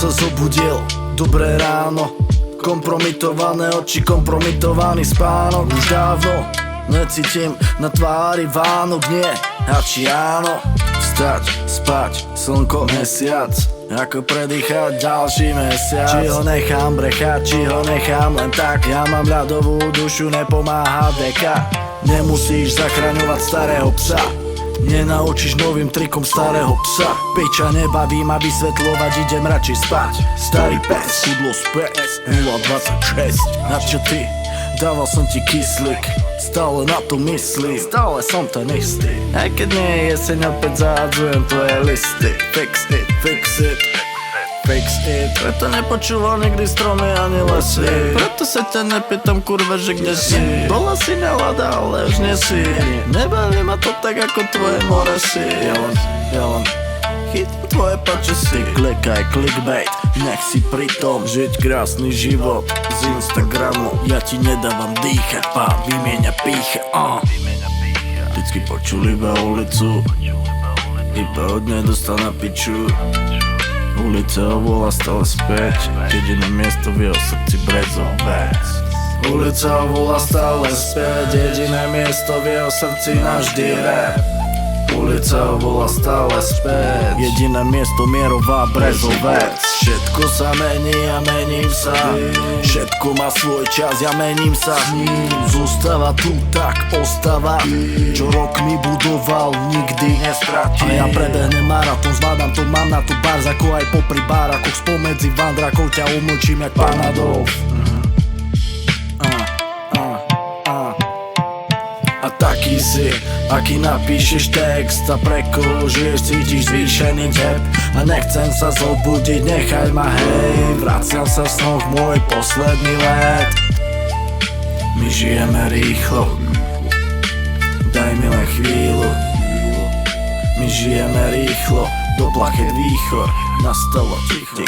sa zobudil, dobré ráno. Kompromitované oči, kompromitovaný spánok. Už dávno necítim na tvári Vánok, nie, a či áno. Vstať, spať, slnko, mesiac, ako predýchať ďalší mesiac. Či ho nechám brechať, či ho nechám len tak. Ja mám ľadovú dušu, nepomáha deka. Nemusíš zachraňovať starého psa, nenaučíš novým trikom starého psa. Piča nebavím a vysvetľovať, idem radšej spať. Starý pes, kudlo späť 026. Na čo ty? Dával som ti kyslík, stále na to myslím, stále som ten istý. Aj keď nie je jeseň, opäť zahadzujem tvoje listy. Fix it, fix it, fix it. Preto nepočúval nikdy stromy ani lesy. Preto sa ťa nepýtam, kurva, že kde si. Bola si nalada, ale už nie si. Nebaví ma to tak ako tvoje moresy. Ja len chytím tvoje počasy. Klikaj clickbait, nech si pritom žiť krásny život z Instagramu. Ja ti nedávam dýchať, pán vymieňa pícha. Vždycky počul iba ulicu, iba od nej dostal na piču. Ulica ho volá stále späť, jediné miesto v jeho srdci Brezovec. Ulica ho volá stále späť, jediné miesto v jeho srdci navždy rap. Ulica ho volá stále späť, jediné miesto Mierová Brezovec. Všetko sa mení a mením sa, všetko má svoj čas, ja mením sa s ním. Zostáva tu tak ostáva, čo rok mi budoval, nikdy nestratí. A ja prebehnem maratón, zvládam to, mám na to bars, ako aj popri bárakoch. Spomedzi vandrakov ťa umlčím jak Panadol. A taký si, aký napíšeš text a prekožuješ, cítiš zvýšený tep. A nechcem sa zobudiť, nechaj ma hej, vraciam sa v snoch môj posledný let. My žijeme rýchlo, daj mi len chvíľu. My žijeme rýchlo, do plachet výchor, nastalo ticho.